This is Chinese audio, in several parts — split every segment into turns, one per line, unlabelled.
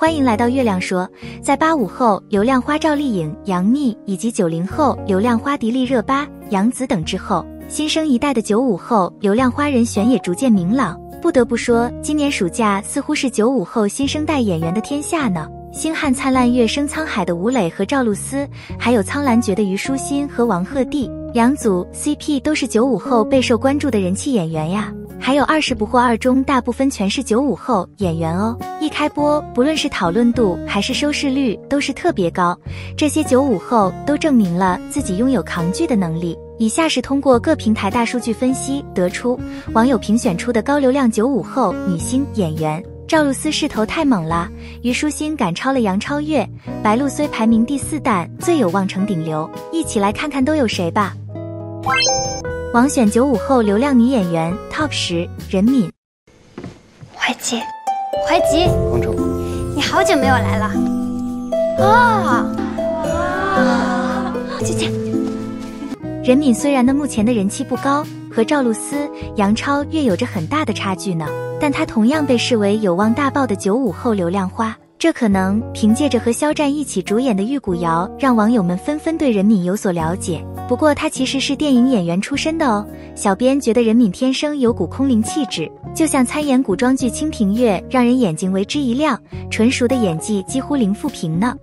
欢迎来到月亮说。在85后流量花赵丽颖、杨幂以及90后流量花迪丽热巴、杨紫等之后，新生一代的95后流量花人选也逐渐明朗。不得不说，今年暑假似乎是95后新生代演员的天下呢。星汉灿烂月升沧海的吴磊和赵露思，还有苍兰诀的虞书欣和王鹤棣，两组 CP 都是95后备受关注的人气演员呀。还有20不惑2中大部分全是95后演员哦。一开播，不论是讨论度还是收视率都是特别高，这些95后都证明了自己拥有扛剧的能力。以下是通过各平台大数据分析得出网友评选出的高流量95后女星演员。赵露思势头太猛了，虞书欣赶超了杨超越，白鹿虽排名第4，但最有望成顶流。一起来看看都有谁吧。网选95后流量女演员 Top 10，任敏。
怀吉，怀吉，
杭州，
你好久没有来了。姐姐。
任敏虽然目前的人气不高，和赵露思、杨超越有着很大的差距呢，但她同样被视为有望大爆的95后流量花。这可能凭借着和肖战一起主演的《玉骨遥》，让网友们纷纷对任敏有所了解。不过她其实是电影演员出身的哦。小编觉得任敏天生有股空灵气质，就像参演古装剧《清平乐》，让人眼睛为之一亮，纯熟的演技几乎零负评呢。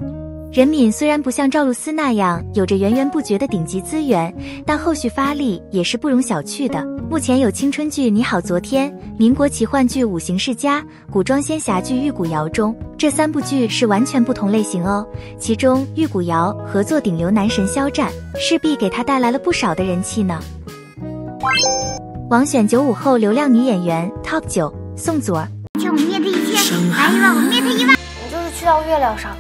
任敏虽然不像赵露思那样有着源源不绝的顶级资源，但后续发力也是不容小觑的。目前有青春剧《你好昨天》、民国奇幻剧《五行世家》、古装仙侠剧《玉骨遥》中，这3部剧是完全不同类型哦。其中《玉骨遥》合作顶流男神肖战，势必给他带来了不少的人气呢。网选95后流量女演员 Top 9，宋祖儿。
叫我灭他1千，来1万我灭他1万。
你就是去到月亮上，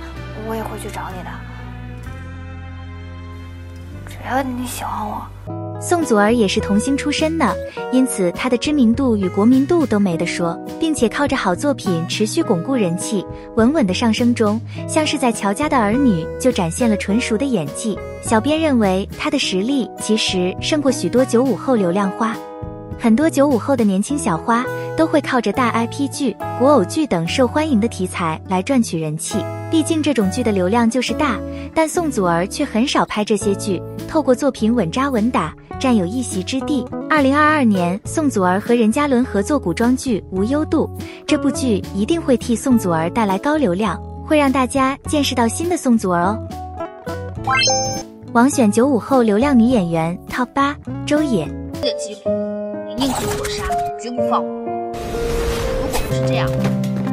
我也会去找你的，只要你喜欢我。
宋祖儿也是童星出身呢，因此她的知名度与国民度都没得说，并且靠着好作品持续巩固人气，稳稳的上升中。像是在乔家的儿女就展现了纯熟的演技，小编认为她的实力其实胜过许多95后流量花。很多95后的年轻小花都会靠着大 IP 剧、古偶剧等受欢迎的题材来赚取人气，毕竟这种剧的流量就是大，但宋祖儿却很少拍这些剧，透过作品稳扎稳打，占有一席之地。2022年，宋祖儿和任嘉伦合作古装剧《无忧渡》，这部剧一定会替宋祖儿带来高流量，会让大家见识到新的宋祖儿哦。网选95后流量女演员 Top 8，周也。
的机会，你宁可我杀，绝不放过。如果不是这样，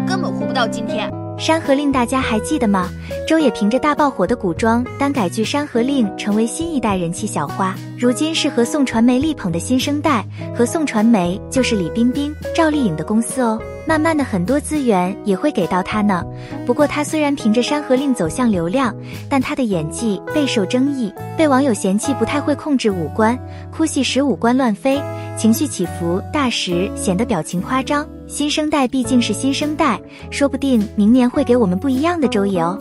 根本活不到今天。
《山河令》大家还记得吗？周也凭着大爆火的古装耽改剧《山河令》成为新一代人气小花，如今是和宋传媒力捧的新生代，和宋传媒就是李冰冰、赵丽颖的公司哦。慢慢的很多资源也会给到她呢。不过她虽然凭着《山河令》走向流量，但她的演技备受争议，被网友嫌弃不太会控制五官，哭戏时五官乱飞，情绪起伏大时显得表情夸张。新生代毕竟是新生代，说不定明年会给我们不一样的周也哦。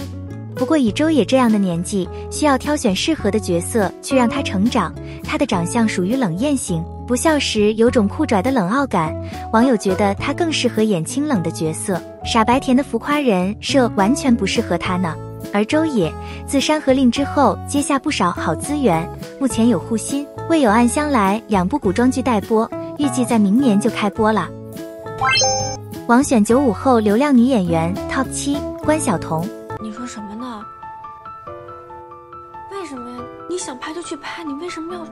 不过以周也这样的年纪，需要挑选适合的角色去让他成长。他的长相属于冷艳型，不笑时有种酷拽的冷傲感，网友觉得他更适合演清冷的角色，傻白甜的浮夸人设完全不适合他呢。而周也自《山河令》之后接下不少好资源，目前有护心、未有暗香来2部古装剧待播，预计在明年就开播了。网选95后流量女演员 Top 7，关晓彤。
你说什么呢？为什么呀？你想拍就去拍，你为什么要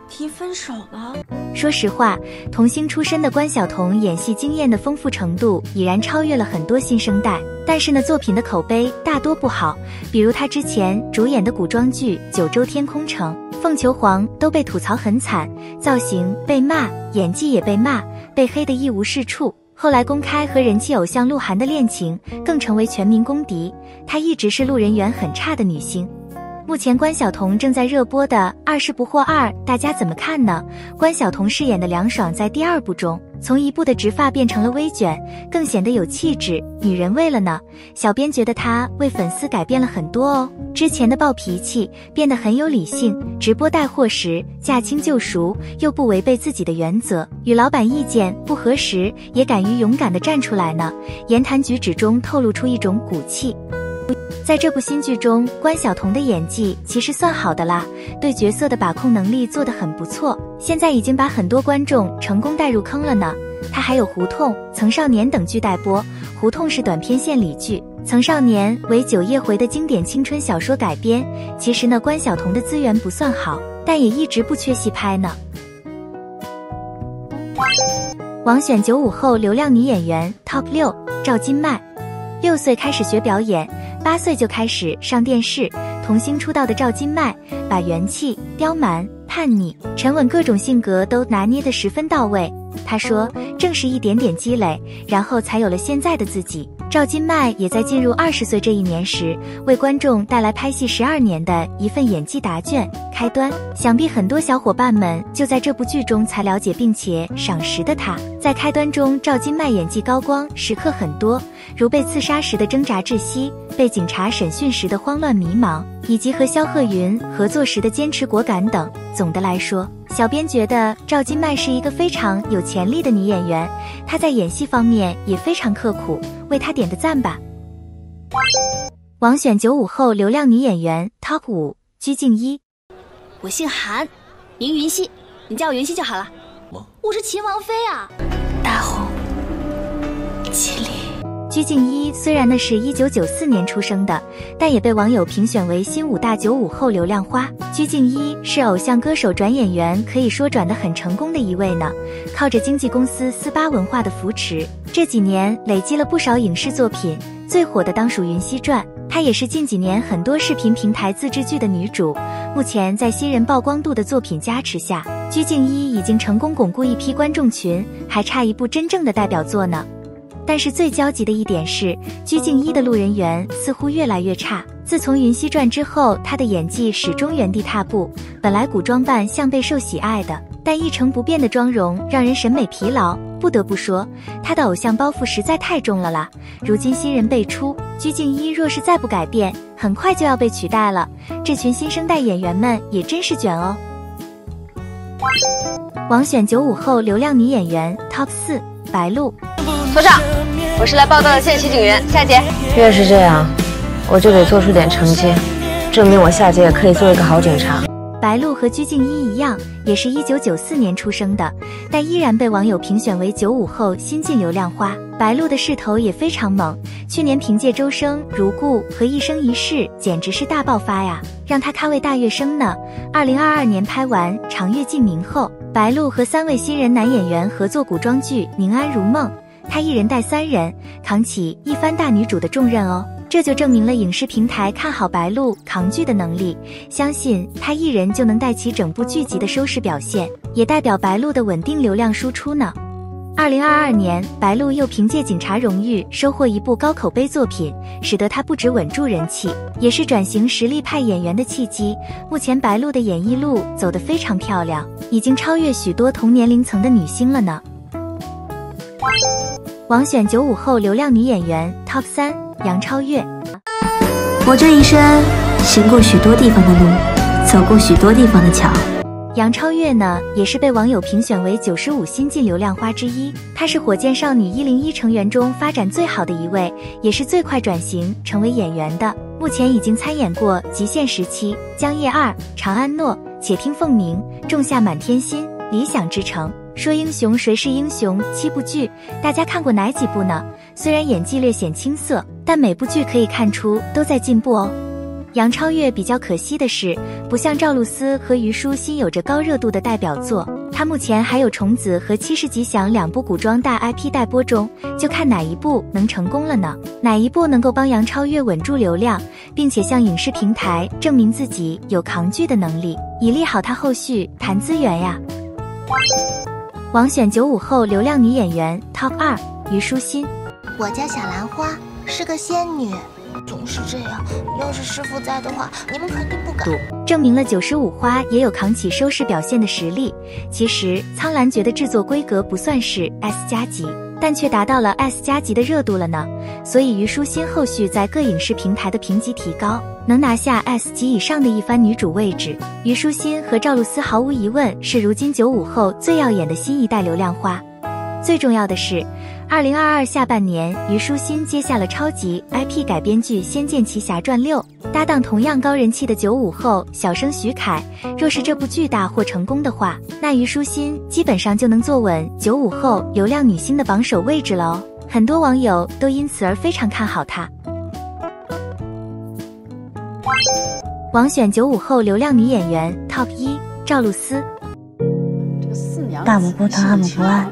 提分手呢？
说实话，童星出身的关晓彤演戏经验的丰富程度已然超越了很多新生代，但是呢，作品的口碑大多不好，比如她之前主演的古装剧《九州天空城》、凤求凰都被吐槽很惨，造型被骂，演技也被骂，被黑得一无是处。后来公开和人气偶像鹿晗的恋情，更成为全民公敌。她一直是路人缘很差的女星。目前关晓彤正在热播的《20不惑2》，大家怎么看呢？关晓彤饰演的梁爽在第2部中从一部的直发变成了微卷，更显得有气质、女人味了呢。小编觉得她为粉丝改变了很多哦，之前的暴脾气变得很有理性，直播带货时驾轻就熟，又不违背自己的原则，与老板意见不合时也敢于勇敢地站出来呢。言谈举止中透露出一种骨气。在这部新剧中，关晓彤的演技其实算好的啦，对角色的把控能力做得很不错，现在已经把很多观众成功带入坑了呢。她还有《胡同》《曾少年》等剧待播，《胡同》是短篇献礼剧，《曾少年》为9夜回的经典青春小说改编。其实呢，关晓彤的资源不算好，但也一直不缺戏拍呢。网选95后流量女演员 Top 6，赵今麦。6岁开始学表演，8岁就开始上电视。童星出道的赵今麦，把元气、刁蛮、叛逆、沉稳各种性格都拿捏得十分到位。她说，正是一点点积累，然后才有了现在的自己。赵今麦也在进入20岁这一年时，为观众带来拍戏12年的一份演技答卷。开端，想必很多小伙伴们就在这部剧中才了解并且赏识的她。在开端中，赵今麦演技高光时刻很多，如被刺杀时的挣扎窒息，被警察审讯时的慌乱迷茫，以及和肖鹤云合作时的坚持果敢等。总的来说，小编觉得赵今麦是一个非常有潜力的女演员，她在演戏方面也非常刻苦，为她点个赞吧。网选95后流量女演员 Top 5，鞠婧祎。
我姓韩，名云溪，你叫我云溪就好了。我是秦王妃啊。
大红，麒麟。
鞠婧祎虽然呢是1994年出生的，但也被网友评选为新5大95后流量花。鞠婧祎是偶像歌手转演员，可以说转得很成功的一位呢。靠着经纪公司4·8文化的扶持，这几年累积了不少影视作品，最火的当属《云溪传》。她也是近几年很多视频平台自制剧的女主。目前在新人曝光度的作品加持下，鞠婧祎已经成功巩固一批观众群，还差一部真正的代表作呢。但是最焦急的一点是，鞠婧祎的路人缘似乎越来越差。自从《云溪传》之后，她的演技始终原地踏步。本来古装扮相备受喜爱的，但一成不变的妆容让人审美疲劳。不得不说，她的偶像包袱实在太重了啦。如今新人辈出，鞠婧祎若是再不改变，很快就要被取代了。这群新生代演员们也真是卷哦。网选95后流量女演员 Top 4，白鹿。
所长，我是来报道的县西警员，下节。
越是这样，我就得做出点成绩，证明我下届可以做一个好警察。
白鹿和鞠婧祎一样，也是1994年出生的，但依然被网友评选为95后新晋流量花。白鹿的势头也非常猛，去年凭借《周生如故》和《一生一世》简直是大爆发呀，让她咖位大跃升呢。2022年拍完《长月烬明》后，白鹿和3位新人男演员合作古装剧《宁安如梦》，她一人带3人，扛起一番大女主的重任哦。这就证明了影视平台看好白鹿扛剧的能力，相信她一人就能带起整部剧集的收视表现，也代表白鹿的稳定流量输出呢。2022年，白鹿又凭借《警察荣誉》收获一部高口碑作品，使得她不止稳住人气，也是转型实力派演员的契机。目前白鹿的演艺路走得非常漂亮，已经超越许多同年龄层的女星了呢。网选95后流量女演员 Top 3，杨超越。
我这一生行过许多地方的路，走过许多地方的桥。
杨超越呢，也是被网友评选为95新晋流量花之一。她是火箭少女101成员中发展最好的一位，也是最快转型成为演员的。目前已经参演过《极限时期》、《江夜2》、《长安诺》、《且听凤鸣》、《仲夏满天星》、《理想之城》、说英雄谁是英雄7部剧，大家看过哪几部呢？虽然演技略显青涩，但每部剧可以看出都在进步哦。杨超越比较可惜的是，不像赵露思和虞书欣有着高热度的代表作，她目前还有虫子和70吉祥2部古装大 IP 待播中，就看哪一部能成功了呢？哪一部能够帮杨超越稳住流量，并且向影视平台证明自己有扛剧的能力，以利好她后续谈资源呀。网选95后流量女演员 Top 2，虞书欣。
我叫小兰花，是个仙女，总是这样，要是师傅在的话，你们肯定不敢。
证明了95花也有扛起收视表现的实力。其实苍兰诀的制作规格不算是 S 加级，但却达到了 S 加级的热度了呢。所以虞书欣后续在各影视平台的评级提高，能拿下 S 级以上的一番女主位置。虞书欣和赵露思毫无疑问是如今95后最耀眼的新一代流量花。最重要的是，2022下半年，虞书欣接下了超级 IP 改编剧《仙剑奇侠传6》，搭档同样高人气的95后小生徐凯。若是这部剧大获成功的话，那虞书欣基本上就能坐稳95后流量女星的榜首位置了哦。很多网友都因此而非常看好她。网选95后流量女演员 Top 1，赵露思。
大母不疼，二母不爱。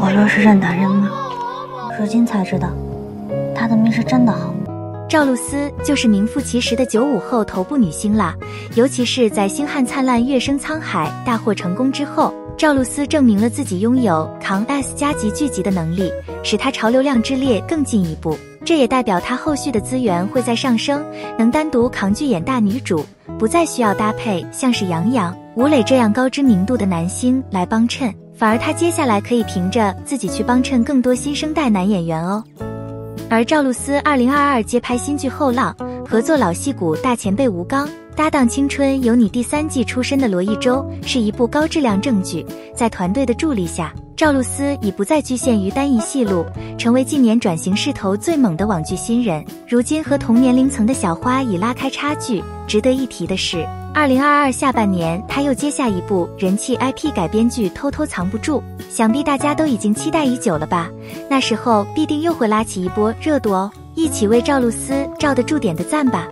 我若是认打人吗？如今才知道，她的命是真的好。
赵露思就是名副其实的95后头部女星啦，尤其是在《星汉灿烂月升沧海》大获成功之后，赵露思证明了自己拥有扛 S 加级剧集的能力，使她朝流量之列更进一步。这也代表她后续的资源会在上升，能单独扛剧演大女主，不再需要搭配像是杨洋、吴磊这样高知名度的男星来帮衬，反而她接下来可以凭着自己去帮衬更多新生代男演员哦。而赵露思2022接拍新剧《后浪》，合作老戏骨大前辈吴刚，搭档《青春有你》第3季出身的罗一舟，是一部高质量正剧。在团队的助力下，赵露思已不再局限于单一戏路，成为近年转型势头最猛的网剧新人。如今和同年龄层的小花已拉开差距。值得一提的是，2022下半年她又接下一部人气 IP 改编剧《偷偷藏不住》，想必大家都已经期待已久了吧？那时候必定又会拉起一波热度哦，一起为赵露思照得住点的赞吧。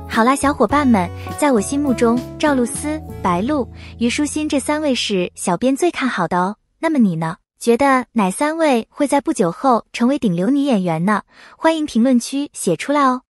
好啦，小伙伴们，在我心目中，赵露思、白鹿、虞书欣这3位是小编最看好的哦。那么你呢？觉得哪3位会在不久后成为顶流女演员呢？欢迎评论区写出来哦。